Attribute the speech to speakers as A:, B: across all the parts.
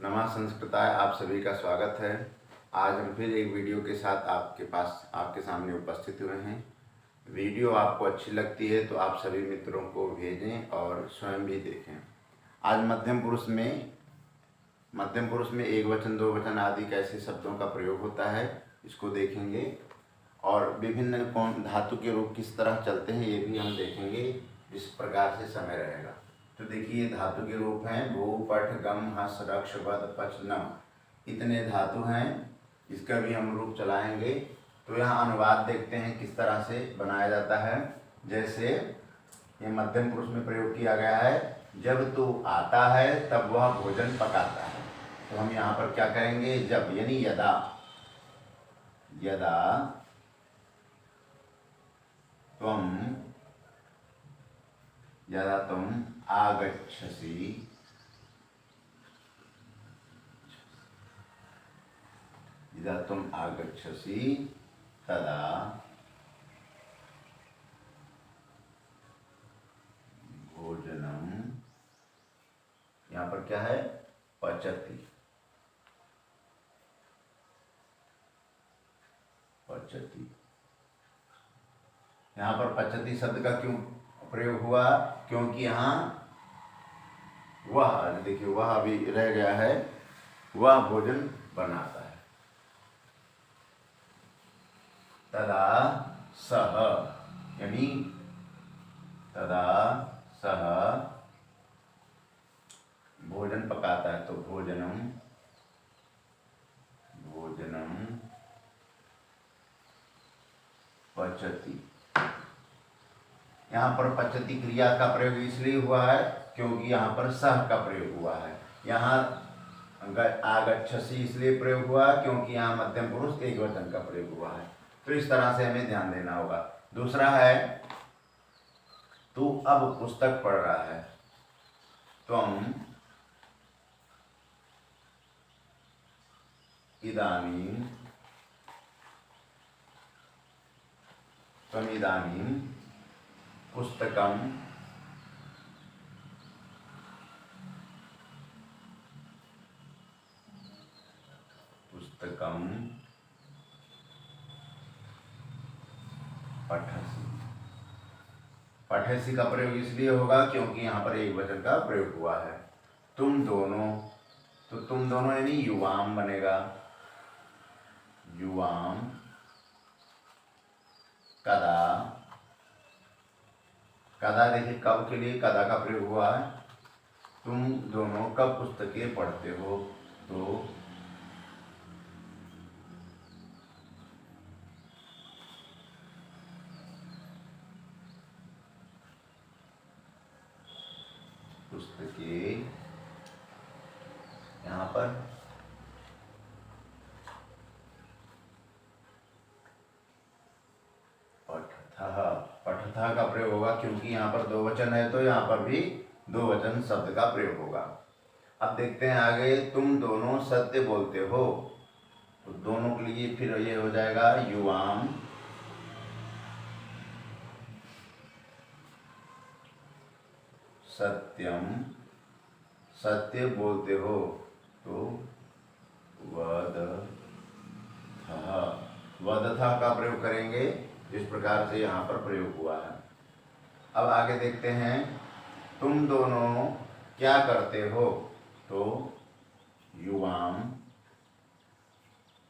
A: नमः संस्कृताय आप सभी का स्वागत है। आज हम फिर एक वीडियो के साथ आपके सामने उपस्थित हुए हैं। वीडियो आपको अच्छी लगती है तो आप सभी मित्रों को भेजें और स्वयं भी देखें। आज मध्यम पुरुष में एक वचन, दो वचन आदि कैसे शब्दों का प्रयोग होता है इसको देखेंगे और विभिन्न कौन धातु के रूप किस तरह चलते हैं ये भी हम देखेंगे। इस प्रकार से समय रहेगा। तो देखिए धातु के रूप हैं भू, पठ, गम, हस, रक्ष, वद, पच, नम, इतने धातु हैं। इसका भी हम रूप चलाएंगे। तो यहाँ अनुवाद देखते हैं किस तरह से बनाया जाता है। जैसे ये मध्यम पुरुष में प्रयोग किया गया है, जब तू आता है तब वह भोजन पकाता है। तो हम यहाँ पर क्या करेंगे, जब यानी यदा, यदा तुम आगच्छसि, यदा तुम आगच्छसि तदा भोजनम, यहाँ पर क्या है, पचति, पचति। यहाँ पर पचति शब्द का क्यों प्रयोग हुआ, क्योंकि यहाँ वह, देखिए वह अभी रह गया है, वह भोजन बनाता है। तदा सह यानी तदा सह भोजन पकाता है। तो भोजनम, भोजनम पचति। यहाँ पर पचति क्रिया का प्रयोग इसलिए हुआ है क्योंकि यहाँ पर सह का प्रयोग हुआ है। यहाँ आगच्छसि इसलिए प्रयोग हुआ क्योंकि यहाँ मध्यम पुरुष एक वचन का प्रयोग हुआ है। तो इस तरह से हमें ध्यान देना होगा। दूसरा है तू अब पुस्तक पढ़ रहा है। त्वम इदानीं, त्वमिदानीं पुस्तकं पठसि। पठसि का प्रयोग इसलिए होगा क्योंकि यहाँ पर एक वचन का प्रयोग हुआ है। तुम दोनों, तो तुम दोनों यानी युवाम बनेगा। युवाम कदा, कदा देखिए कब के लिए कदा का प्रयोग हुआ है। तुम दोनों कब पुस्तकें पढ़ते हो, तो पुस्तकें, यहाँ पर पठथा का प्रयोग होगा क्योंकि यहाँ पर दो वचन है तो यहाँ पर भी दो वचन शब्द का प्रयोग होगा। अब देखते हैं आगे, तुम दोनों सत्य बोलते हो। तो दोनों के लिए फिर ये हो जाएगा युवाम सत्यम, सत्य बोलते हो। तो वदथा का प्रयोग करेंगे जिस प्रकार से यहाँ पर प्रयोग हुआ है। अब आगे देखते हैं, तुम दोनों क्या करते हो। तो युवाम,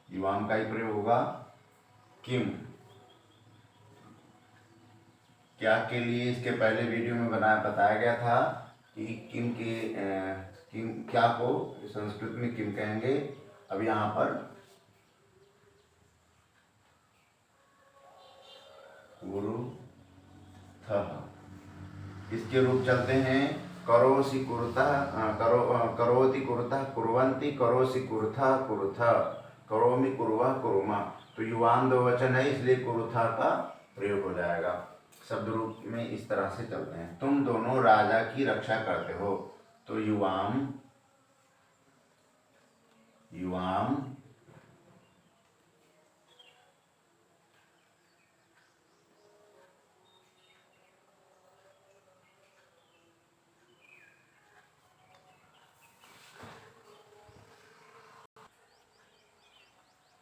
A: युवाम का ही प्रयोग होगा। किम, क्या के लिए इसके पहले वीडियो में बताया गया था कि किम क्या को संस्कृत में किम कहेंगे। अब यहाँ पर इसके रूप चलते हैं। करोसि कुरुतः, करोति कुरुतः, कुर्वन्ति, करोसि कुरुथा कुरुथा, करोमि कुर्वः कुर्मा। तो युवाम दो वचन है इसलिए कुरुथा का प्रयोग हो जाएगा। शब्द रूप में इस तरह से चलते हैं। तुम दोनों राजा की रक्षा करते हो। तो युवाम, युवाम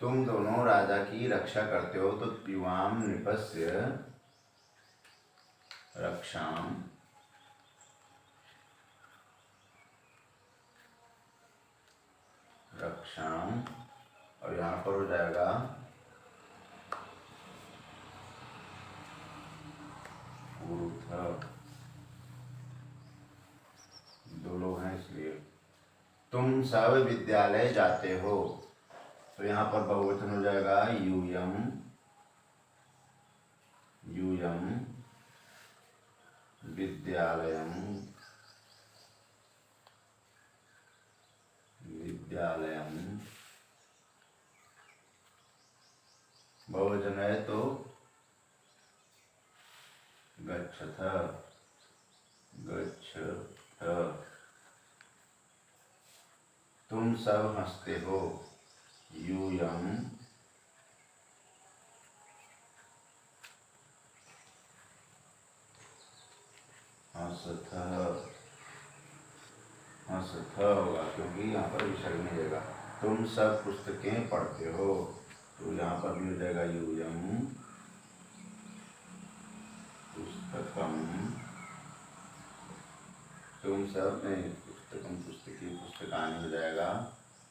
A: तुम दोनों राजा की रक्षा करते हो, तो युवाम नृपस्य रक्षाम रक्षाम, और यहाँ पर हो जाएगा ऊर्ध्व, दो लोग हैं इसलिए। तुम सब विद्यालय जाते हो, तो यहाँ पर बहुवचन हो जाएगा यूयम यूयम विद्यालयम विद्यालयम, बहुवचन है तो गच्छथ गच्छथ। तुम सब हंसते हो, यूयम हंसथ हंसथ होगा, क्योंकि यहाँ पर विसर्ग नहीं देगा। तुम सब पुस्तकें पढ़ते हो, तो यहाँ पर भी हो जाएगा यूयम पुस्तकम। तुम सब नहीं, पुस्तकम पुस्तकी पुस्तकानि हो जाएगा,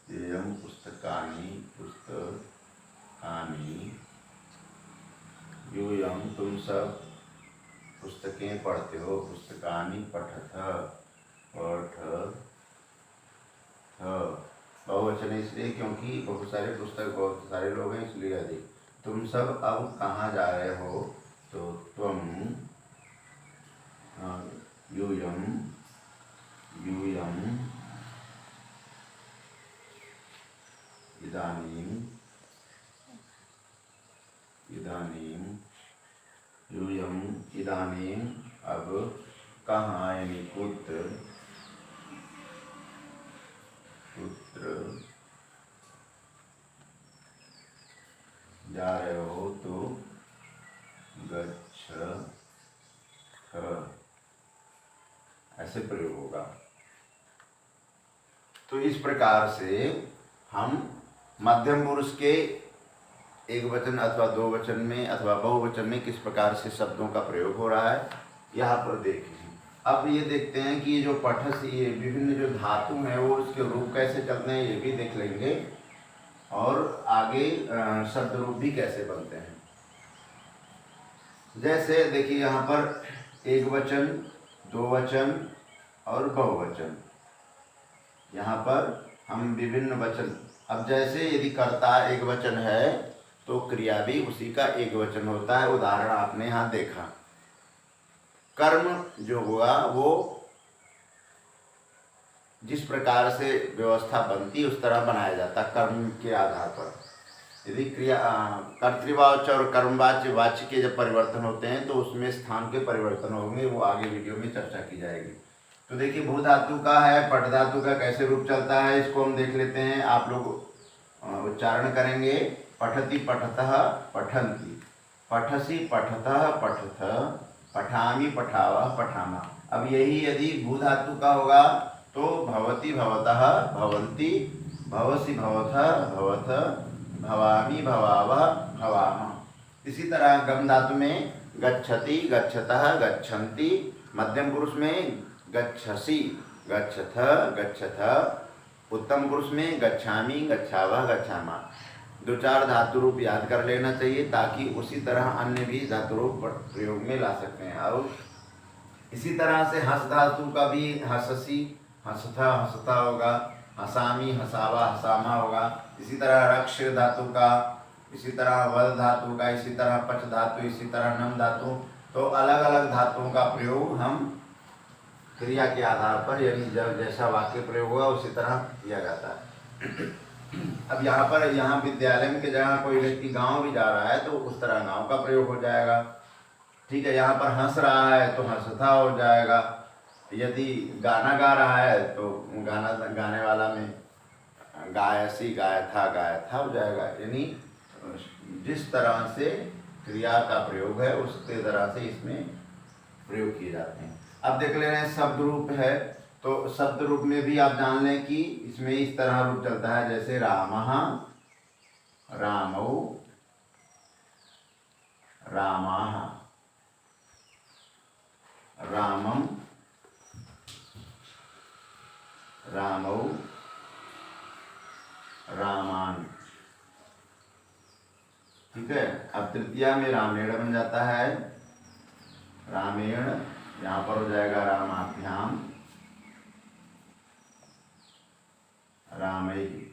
A: यूयम पुस्तकानि पुस्तकानि। यूयम तुम सब पुस्तकें पढ़ते हो, पुस्तकानि पठथ पठथ। बहुवचन इसलिए क्योंकि बहुत सारे पुस्तक, बहुत सारे लोग हैं इसलिए अधिक। तुम सब अब कहाँ जा रहे हो, तो त्वम यूयम यूयम इदानीम इदानीम यूयम इदानीम, अब कहाँ यानी पुत्र पुत्र जा रहे हो, तो गच्छ ऐसे प्रयोग होगा। तो इस प्रकार से हम मध्यम पुरुष के एक वचन अथवा दो वचन में अथवा बहुवचन में किस प्रकार से शब्दों का प्रयोग हो रहा है यहाँ पर देखें। अब ये देखते हैं कि जो पठस, ये विभिन्न जो धातु हैं वो उसके रूप कैसे चलते हैं, ये भी देख लेंगे, और आगे शब्द रूप भी कैसे बनते हैं। जैसे देखिए यहाँ पर एक वचन, दो वचन और बहुवचन, यहाँ पर हम विभिन्न वचन। अब जैसे यदि कर्ता एक वचन है तो क्रिया भी उसी का एक वचन होता है। उदाहरण आपने यहाँ देखा, कर्म जो हुआ वो जिस प्रकार से व्यवस्था बनती उस तरह बनाया जाता कर्म के आधार पर। यदि क्रिया कर्तृवाच्य और कर्मवाच्य वाच्य के जब परिवर्तन होते हैं तो उसमें स्थान के परिवर्तन होंगे, वो आगे वीडियो में चर्चा की जाएगी। तो देखिए भू धातु का है, पठ धातु का कैसे रूप चलता है इसको हम देख लेते हैं। आप लोग उच्चारण करेंगे, पठति पठतः पठन्ति, पठसि पठतः पठथ, पठामि पठावः पठामा। अब यही यदि भू धातु का होगा तो भवति भवतः भवन्ति, भवसि भवथः भवथ, भवामि भवावः भवामः। इसी तरह गम धातु में गच्छति गच्छतः गच्छन्ति, मध्यम पुरुष में गच्छसि गच्छथ गच्छथ, उत्तम पुरुष में गच्छामि गच्छावः गच्छामा। दो चार धातु रूप याद कर लेना चाहिए ताकि उसी तरह अन्य भी धातु रूप प्रयोग में ला सकते हैं। और इसी तरह से हंस धातु का भी हंससी हंसथा हंसता होगा, हसामी हसावा हसामा होगा। इसी तरह रक्ष धातु का, इसी तरह वल धातु का, इसी तरह पच धातु, इसी तरह नम धातु। तो अलग अलग धातुओं का प्रयोग हम क्रिया के आधार पर, यानी जब जैसा वाक्य प्रयोग होगा उसी तरह किया जाता है। अब यहाँ विद्यालय में की जगह कोई व्यक्ति गांव भी जा रहा है तो उस तरह गांव का प्रयोग हो जाएगा। ठीक है, यहाँ पर हंस रहा है तो हंसता हो जाएगा। यदि गाना गा रहा है तो गाना गाने वाला में गायसी गाया था हो जाएगा। यानी जिस तरह से क्रिया का प्रयोग है उसी तरह से इसमें प्रयोग किए जाते हैं। अब देख ले रहे हैं शब्द रूप है, तो शब्द रूप में भी आप जान लें कि इसमें इस तरह रूप चलता है। जैसे रामः रामौ रामाः रामम रामौ रामान। ठीक है। अब तृतीया में रामेण बन जाता है, रामेण, यहाँ पर हो जाएगा रामाभ्याम रामैः।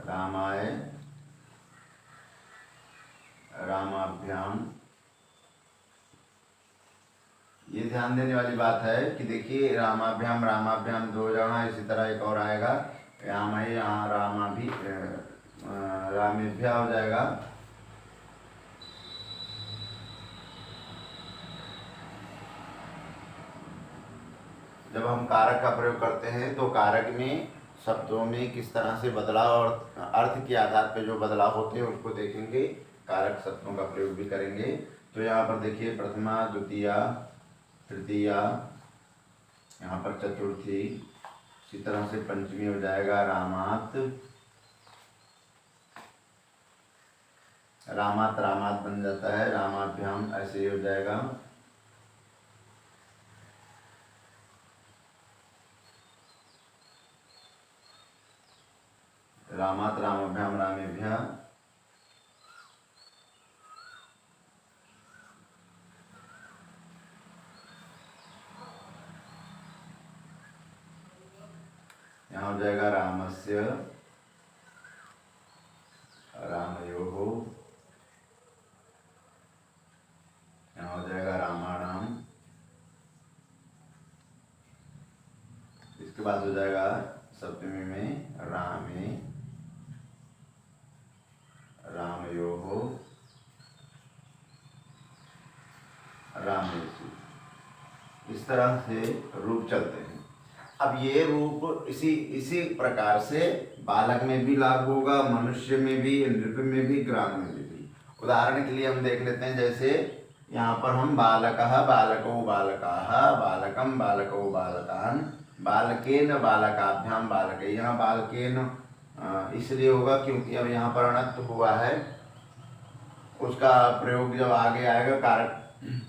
A: रामाय रामाभ्याम। ये ध्यान देने वाली बात है कि देखिए रामाभ्याम रामाभ्याम दो जगह, इसी तरह एक और आएगा रामय, यहाँ रामा भी रामेभ्या हो जाएगा। जब हम कारक का प्रयोग करते हैं तो कारक में शब्दों में किस तरह से बदलाव और अर्थ के आधार पर जो बदलाव होते हैं उसको देखेंगे, कारक शब्दों का प्रयोग भी करेंगे। तो यहाँ पर देखिए प्रथमा, द्वितीया, तृतीया, यहाँ पर चतुर्थी, इसी तरह से पंचमी हो जाएगा रामात, रामात रामात बन जाता है, रामाभ्याम ऐसे ही हो जाएगा। रामात रामाभ्याम रामेभ्या, यहाँ हो जाएगा रामस्य रामयोः, यहाँ हो जाएगा रामाणाम। इसके बाद हो जाएगा सप्तमी में रामे रामयोः रामेषु। इस तरह से रूप चलते हैं। अब ये रूप इसी प्रकार से बालक में भी लागू होगा, मनुष्य में भी, नृप में भी, ग्राम में भी। उदाहरण के लिए हम देख लेते हैं, जैसे यहाँ पर हम बालकः बालकौ बालकाः, बालकम बालकौ बालकान्, बालकेन बालकाभ्याम बालकैः। यहाँ बालकेन इसलिए होगा क्योंकि अब यहाँ पर अणत्व हुआ है, उसका प्रयोग जब आगे आएगा कारक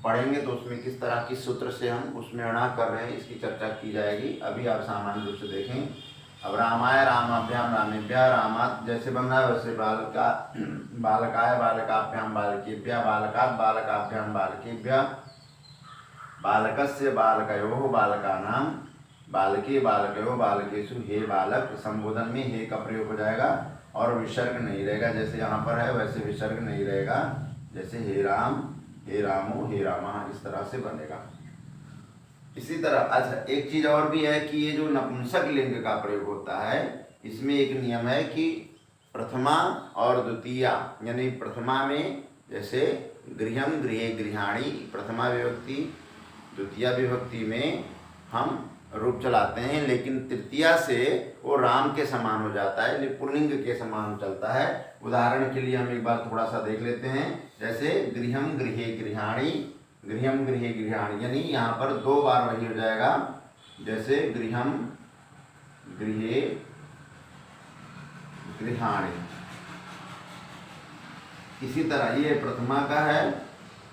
A: पढ़ेंगे तो उसमें किस तरह की सूत्र से हम उसमें अणा कर रहे हैं इसकी चर्चा की जाएगी। अभी आप सामान्य रूप से देखें। अब रामाय रामाभ्याम रामेभ्या, रामात जैसे बन रहा है वैसे बालकाय बालकाभ्याम बालकेभ्या, बालकात बालकाभ्याम बालकेभ्या, बालकस्य बालकयोः बालकानां, बालके बालकयोः बालकेषु। हे बालक संबोधन में हे का प्रयोग हो जाएगा और विसर्ग नहीं रहेगा, जैसे यहाँ पर है वैसे विसर्ग नहीं रहेगा, जैसे हे राम, हे रामो, हे रामा, इस तरह से बनेगा। इसी तरह अच्छा एक चीज और भी है कि ये जो नपुंसक लिंग का प्रयोग होता है इसमें एक नियम है कि प्रथमा और द्वितीया, यानी प्रथमा में जैसे गृहम गृहे गृहाणी प्रथमा विभक्ति, द्वितीया विभक्ति में हम रूप चलाते हैं, लेकिन तृतीया से वो राम के समान हो जाता है, पुल्लिंग के समान चलता है। उदाहरण के लिए हम एक बार थोड़ा सा देख लेते हैं, जैसे गृहम गृहे गृहाणी, गृहम गृहे गृहाणी, यानी यहाँ पर दो बार वही हो जाएगा, जैसे गृहम गृहे गृहाणी। इसी तरह ये प्रथमा का है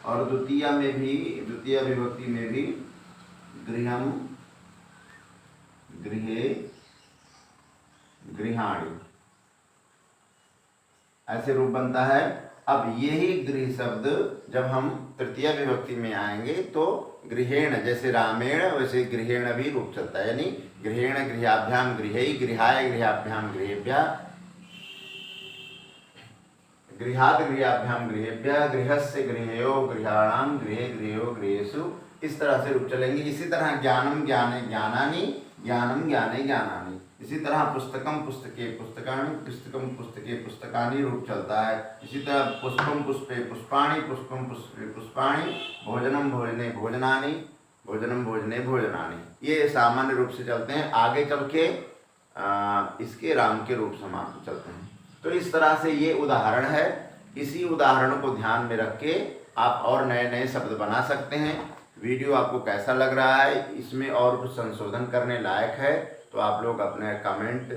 A: और द्वितीया में भी, द्वितीय विभक्ति में भी गृहम गृहे गृहाणी ऐसे रूप बनता है। अब यही गृह शब्द जब हम तृतीय विभक्ति में आएंगे तो गृहेण, जैसे रामेण वैसे गृहेण भी रूप चलता है, यानी गृहेण गृहाभ्याम गृहै, गृहाय गृहाभ्याम गृहेभ्यः, गृहात् गृहाभ्याम गृहेभ्यः, गृहस्य गृहयो गृहाणां, गृहे गृहयो गृहेषु, इस तरह से रूप चलेंगे। इसी तरह ज्ञानम ज्ञाने ज्ञानानि, ज्ञानम ज्ञाने ज्ञानानि। इसी तरह पुस्तकम पुस्तके पुस्तकानि, पुस्तकम पुस्तके पुस्तकानि रूप चलता है। इसी तरह पुष्पम पुष्पे पुष्पाणि, पुष्पम पुष्पे पुष्पाणि, भोजनम भोजने भोजनानि, भोजनम भोजने भोजनानि। ये सामान्य रूप से चलते हैं। आगे चल के इसके राम के रूप समान चलते हैं। तो इस तरह से ये उदाहरण है। इसी उदाहरण को ध्यान में रख के आप और नए नए शब्द बना सकते हैं। वीडियो आपको कैसा लग रहा है, इसमें और कुछ संशोधन करने लायक है तो आप लोग अपने कमेंट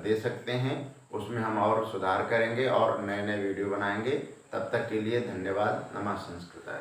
A: दे सकते हैं, उसमें हम और सुधार करेंगे और नए नए वीडियो बनाएंगे। तब तक के लिए धन्यवाद। नमः संस्कृताय।